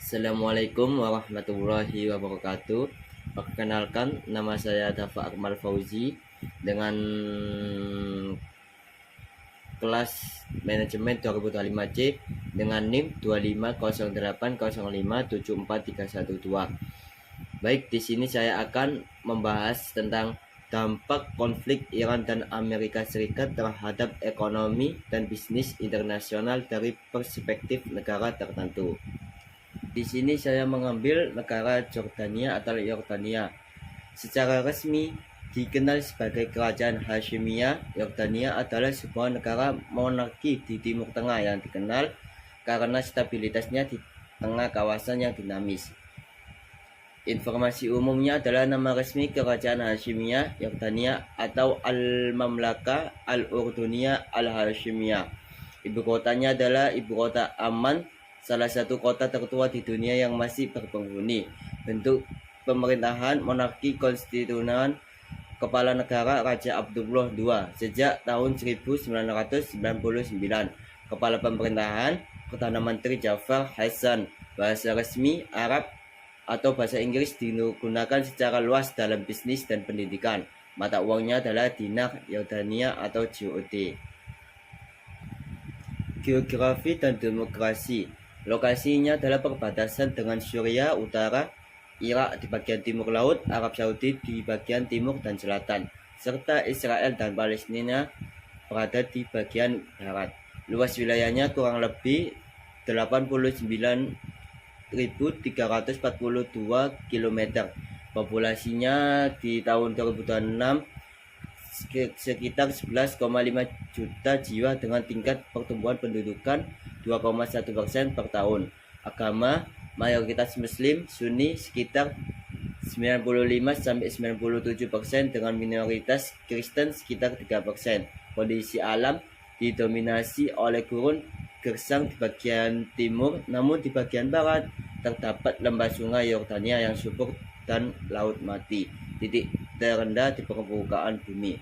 Assalamualaikum warahmatullahi wabarakatuh. Perkenalkan, nama saya Dafa Akmal Fauzi dengan kelas manajemen 2025C dengan NIM 250805743112. Baik, di sini saya akan membahas tentang dampak konflik Iran dan Amerika Serikat terhadap ekonomi dan bisnis internasional dari perspektif negara tertentu. Di sini saya mengambil negara Jordania atau Yordania. Secara resmi dikenal sebagai Kerajaan Hashimiyah. Yordania adalah sebuah negara monarki di Timur Tengah yang dikenal karena stabilitasnya di tengah kawasan yang dinamis. Informasi umumnya adalah nama resmi Kerajaan Hashimiyah Yordania atau Al-Mamlaka Al-Urduniyah Al-Hashimiyah. Ibu kotanya adalah ibu kota Amman, salah satu kota tertua di dunia yang masih berpenghuni. Bentuk pemerintahan monarki konstitusional kepala negara Raja Abdullah II sejak tahun 1999. Kepala pemerintahan Perdana Menteri Jafar Hassan. Bahasa resmi Arab atau bahasa Inggris digunakan secara luas dalam bisnis dan pendidikan. Mata uangnya adalah dinar Yordania atau JOD. Geografi dan demokrasi. Lokasinya adalah perbatasan dengan Suriah utara, Irak di bagian timur laut, Arab Saudi di bagian timur dan selatan, serta Israel dan Palestina berada di bagian barat. Luas wilayahnya kurang lebih 89.342 km. Populasinya di tahun 2006 sekitar 11,5 juta jiwa dengan tingkat pertumbuhan pendudukan 2,1% per tahun. Agama mayoritas Muslim Sunni sekitar 95-97% dengan minoritas Kristen sekitar 3%. Kondisi alam didominasi oleh gurun gersang di bagian timur, namun di bagian barat terdapat lembah sungai Yordania yang subur dan laut mati. Titik terendah di permukaan bumi.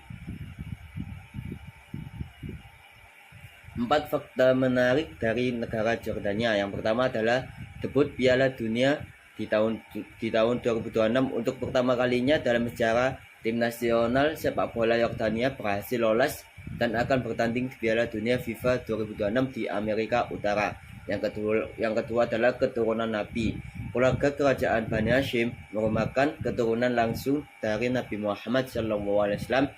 4 fakta menarik dari negara Jordania. Yang pertama adalah debut Piala Dunia di tahun 2026 untuk pertama kalinya dalam sejarah. Tim nasional sepak bola Yordania berhasil lolos dan akan bertanding di Piala Dunia FIFA 2026 di Amerika Utara. Yang kedua adalah keturunan Nabi. Keluarga kerajaan Bani Hashim merupakan keturunan langsung dari Nabi Muhammad SAW.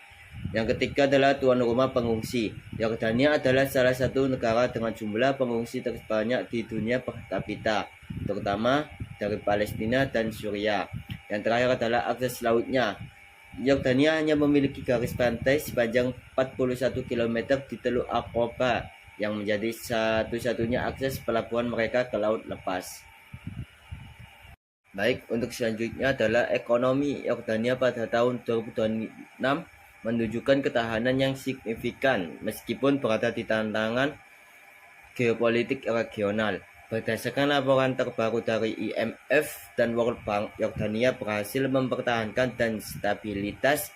Yang ketiga adalah tuan rumah pengungsi. Yordania adalah salah satu negara dengan jumlah pengungsi terbanyak di dunia per kapita, terutama dari Palestina dan Suriah. Yang terakhir adalah akses lautnya. Yordania hanya memiliki garis pantai sepanjang 41 km di Teluk Aqaba yang menjadi satu-satunya akses pelabuhan mereka ke laut lepas. Baik, untuk selanjutnya adalah ekonomi Yordania pada tahun 2026 menunjukkan ketahanan yang signifikan meskipun berada di tantangan geopolitik regional. Berdasarkan laporan terbaru dari IMF dan World Bank, Yordania berhasil mempertahankan dan stabilitas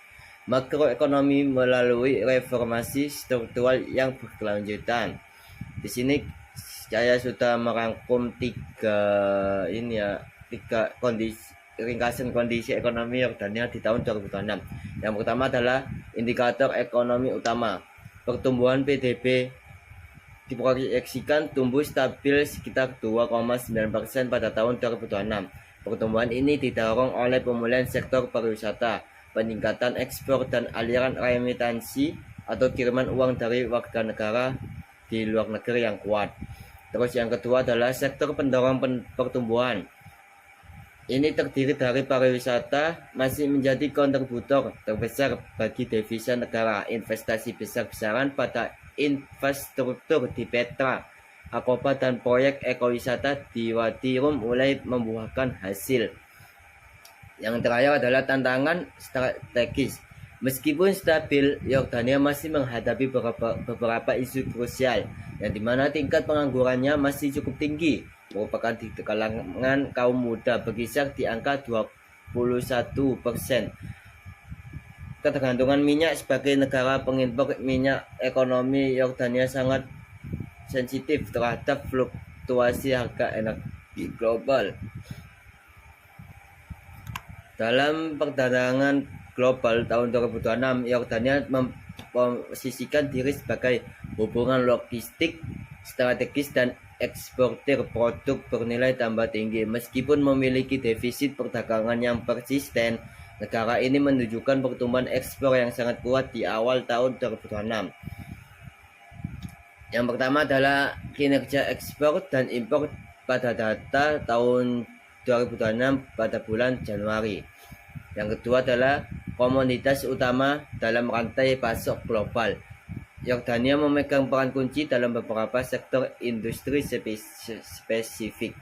makroekonomi melalui reformasi struktural yang berkelanjutan. Di sini saya sudah merangkum tiga ringkasan kondisi ekonomi Yordania di tahun 2026. Yang pertama adalah indikator ekonomi utama. Pertumbuhan PDB diproyeksikan tumbuh stabil sekitar 2,9% pada tahun 2026. Pertumbuhan ini didorong oleh pemulihan sektor pariwisata, peningkatan ekspor dan aliran remitansi atau kiriman uang dari warga negara di luar negeri yang kuat. Terus yang kedua adalah sektor pendorong pertumbuhan. Ini terdiri dari pariwisata masih menjadi kontributor terbesar bagi devisa negara. Investasi besar-besaran pada infrastruktur di Petra, Aqaba dan proyek ekowisata di Wadi Rum mulai membuahkan hasil. Yang terakhir adalah tantangan strategis. Meskipun stabil, Yordania masih menghadapi beberapa isu krusial, yang dimana tingkat penganggurannya masih cukup tinggi, merupakan di kalangan kaum muda berkisar di angka 21%. Ketergantungan minyak sebagai negara pengimpor minyak, ekonomi Yordania sangat sensitif terhadap fluktuasi harga global. Dalam perdagangan global tahun 2026, Yordania memposisikan diri sebagai hubungan logistik strategis dan eksportir produk bernilai tambah tinggi. Meskipun memiliki defisit perdagangan yang persisten, negara ini menunjukkan pertumbuhan ekspor yang sangat kuat di awal tahun 2026. Yang pertama adalah kinerja ekspor dan impor pada data tahun 2026 pada bulan Januari. Yang kedua adalah komoditas utama dalam rantai pasok global. Yordania memegang peran kunci dalam beberapa sektor industri spesifik.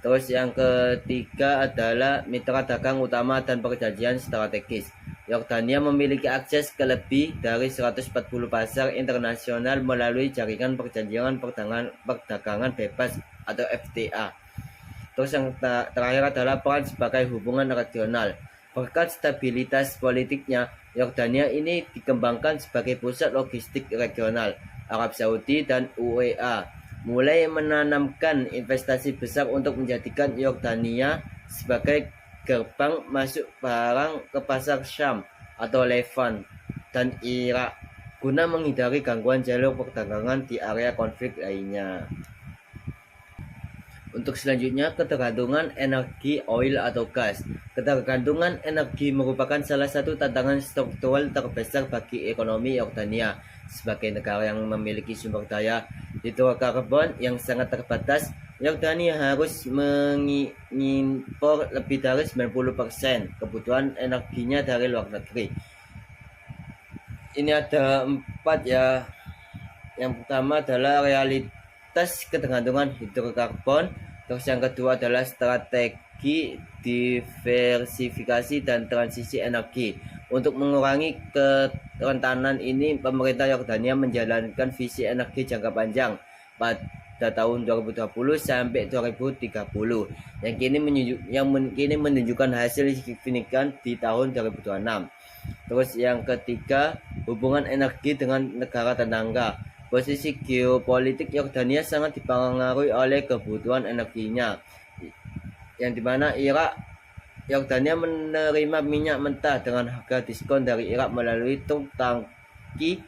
Terus yang ketiga adalah mitra dagang utama dan perjanjian strategis. Yordania memiliki akses ke lebih dari 140 pasar internasional melalui jaringan perjanjian perdagangan bebas atau FTA. Terus yang terakhir adalah peran sebagai hubungan regional. Berkat stabilitas politiknya, Yordania ini dikembangkan sebagai pusat logistik regional. Arab Saudi dan UEA mulai menanamkan investasi besar untuk menjadikan Yordania sebagai gerbang masuk barang ke pasar Syam atau Levant dan Irak guna menghindari gangguan jalur perdagangan di area konflik lainnya. Untuk selanjutnya, ketergantungan energi oil atau gas. Ketergantungan energi merupakan salah satu tantangan struktural terbesar bagi ekonomi Yordania. Sebagai negara yang memiliki sumber daya hidrokarbon yang sangat terbatas, Yordania harus mengimpor lebih dari 90% kebutuhan energinya dari luar negeri. Ini ada 4 ya. Yang pertama adalah realitas ketergantungan hidrokarbon. Terus yang kedua adalah strategi diversifikasi dan transisi energi. Untuk mengurangi kerentanan ini, pemerintah Yordania menjalankan visi energi jangka panjang pada tahun 2020 sampai 2030 yang kini menunjukkan hasil signifikan di tahun 2026. Terus yang ketiga, hubungan energi dengan negara tetangga. Posisi geopolitik Yordania sangat dipengaruhi oleh kebutuhan energinya, yang dimana Yordania menerima minyak mentah dengan harga diskon dari Irak melalui truk tangki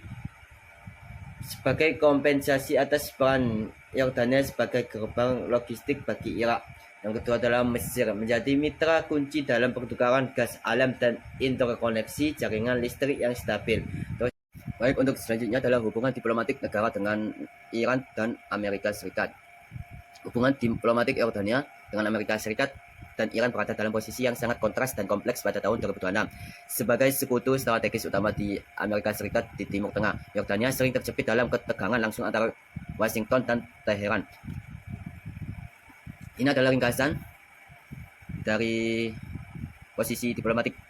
sebagai kompensasi atas peran Yordania sebagai gerbang logistik bagi Irak. Yang kedua adalah Mesir menjadi mitra kunci dalam pertukaran gas alam dan interkoneksi jaringan listrik yang stabil. Baik, untuk selanjutnya adalah hubungan diplomatik negara dengan Iran dan Amerika Serikat. Hubungan diplomatik Yordania dengan Amerika Serikat dan Iran berada dalam posisi yang sangat kontras dan kompleks pada tahun 2026. Sebagai sekutu strategis utama di Amerika Serikat di Timur Tengah, Yordania sering terjepit dalam ketegangan langsung antara Washington dan Teheran. Ini adalah ringkasan dari posisi diplomatik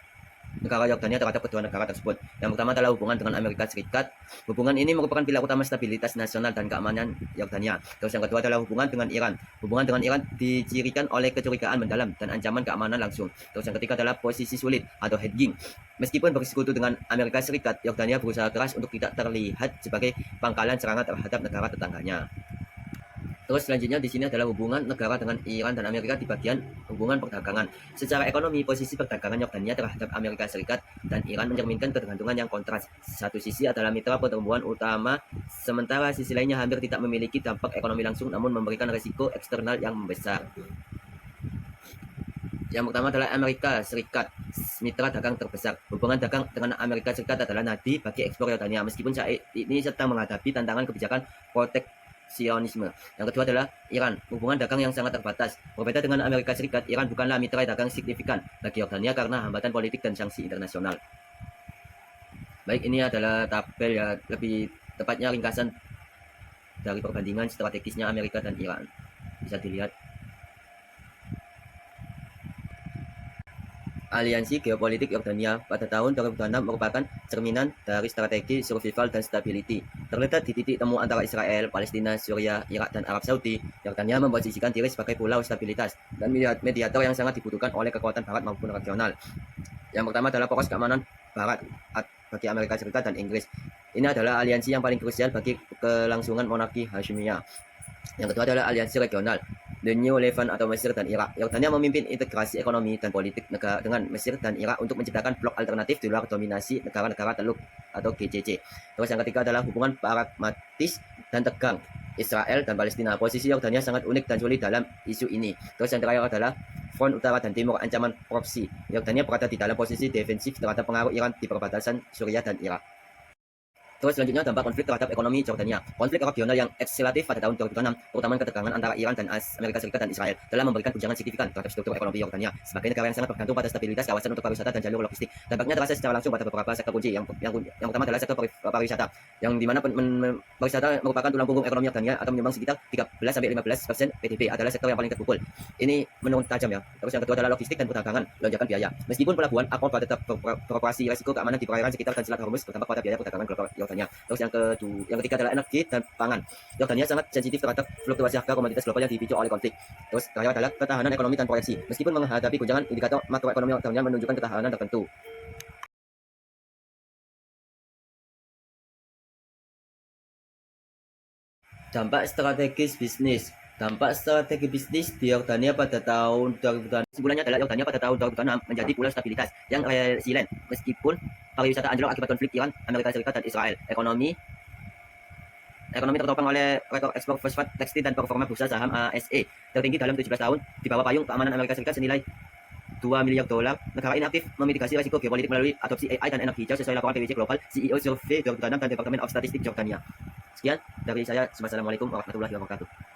negara Yordania terhadap kedua negara tersebut. Yang pertama adalah hubungan dengan Amerika Serikat. Hubungan ini merupakan pilar utama stabilitas nasional dan keamanan Yordania. Terus yang kedua adalah hubungan dengan Iran. Hubungan dengan Iran dicirikan oleh kecurigaan mendalam dan ancaman keamanan langsung. Terus yang ketiga adalah posisi sulit atau hedging. Meskipun bersekutu dengan Amerika Serikat, Yordania berusaha keras untuk tidak terlihat sebagai pangkalan serangan terhadap negara tetangganya. Terus selanjutnya di sini adalah hubungan negara dengan Iran dan Amerika di bagian hubungan perdagangan. Secara ekonomi, posisi perdagangan Yordania terhadap Amerika Serikat dan Iran mencerminkan ketergantungan yang kontras. Satu sisi adalah mitra pertumbuhan utama, sementara sisi lainnya hampir tidak memiliki dampak ekonomi langsung namun memberikan risiko eksternal yang besar. Yang pertama adalah Amerika Serikat, mitra dagang terbesar. Hubungan dagang dengan Amerika Serikat adalah nadi bagi ekspor Yordania, meskipun saat ini sedang menghadapi tantangan kebijakan proteksionisme. Yang kedua adalah Iran, hubungan dagang yang sangat terbatas. Berbeda dengan Amerika Serikat, Iran bukanlah mitra dagang signifikan bagi Yordania karena hambatan politik dan sanksi internasional. Baik, ini adalah tabel ya, lebih tepatnya ringkasan dari perbandingan strategisnya Amerika dan Iran. Bisa dilihat. Aliansi geopolitik Yordania pada tahun 2026 merupakan cerminan dari strategi survival dan stability. Terletak di titik temu antara Israel, Palestina, Syria, Irak, dan Arab Saudi, Yordania memposisikan diri sebagai pulau stabilitas dan mediator yang sangat dibutuhkan oleh kekuatan barat maupun regional. Yang pertama adalah poros keamanan barat bagi Amerika Serikat dan Inggris. Ini adalah aliansi yang paling krusial bagi kelangsungan monarki Hashimiyah. Yang kedua adalah aliansi regional. The New Levant atau Mesir dan Irak. Yordania memimpin integrasi ekonomi dan politik negara dengan Mesir dan Irak untuk menciptakan blok alternatif di luar dominasi negara-negara Teluk atau GCC. Terus yang ketiga adalah hubungan pragmatis dan tegang Israel dan Palestina. Posisi Yordania sangat unik dan sulit dalam isu ini. Terus yang terakhir adalah front utara dan timur ancaman proksi. Yordania berada di dalam posisi defensif terhadap pengaruh Iran di perbatasan Suriah dan Irak. Terus selanjutnya dampak konflik terhadap ekonomi Jordania. Konflik regional yang ekskalatif pada tahun 2006, terutama ketegangan antara Iran dan Amerika Serikat dan Israel, telah memberikan guncangan signifikan terhadap struktur ekonomi Jordania sebagai negara yang sangat bergantung pada stabilitas kawasan untuk pariwisata dan jalur logistik. Dampaknya terasa secara langsung pada beberapa sektor kunci. Yang utama adalah sektor pariwisata, yang dimana pariwisata merupakan tulang punggung ekonomi Jordania atau menyumbang sekitar 13-15% PDB, adalah sektor yang paling terpukul. Ini menurun tajam ya. Terus yang kedua adalah logistik dan perdagangan, lonjakan biaya. Meskipun pelabuhan Aqaba tetap beroperasi, resiko keamanan di perairan sekitar dan Selat Hormuz berdampak pada biaya perdagangan global Jordania. Terus yang ketiga adalah energi dan pangan. Jordania sangat sensitif terhadap fluktuasi harga komoditas global yang dipicu oleh konflik. Terus terakhir adalah ketahanan ekonomi dan proyeksi. Meskipun menghadapi guncangan, indikator makroekonomi Jordania menunjukkan ketahanan tertentu. Dampak strategis bisnis. Dampak strategi bisnis di Yordania pada tahun 2006. Kesimpulannya adalah Yordania pada tahun 2006 menjadi pulau stabilitas yang resilient meskipun pariwisata anjlok akibat konflik Iran, Amerika Serikat, dan Israel. Ekonomi tertopang oleh rekor ekspor fosfat, tekstil, dan performa bursa saham ASE tertinggi dalam 17 tahun di bawah payung keamanan Amerika Serikat senilai $2 miliar. Negara ini aktif memitigasi risiko geopolitik melalui adopsi AI dan energi hijau sesuai laporan PwC Global CEO Survey 2006 dan Departemen of Statistik Jordania. Sekian dari saya. Wassalamualaikum warahmatullahi wabarakatuh.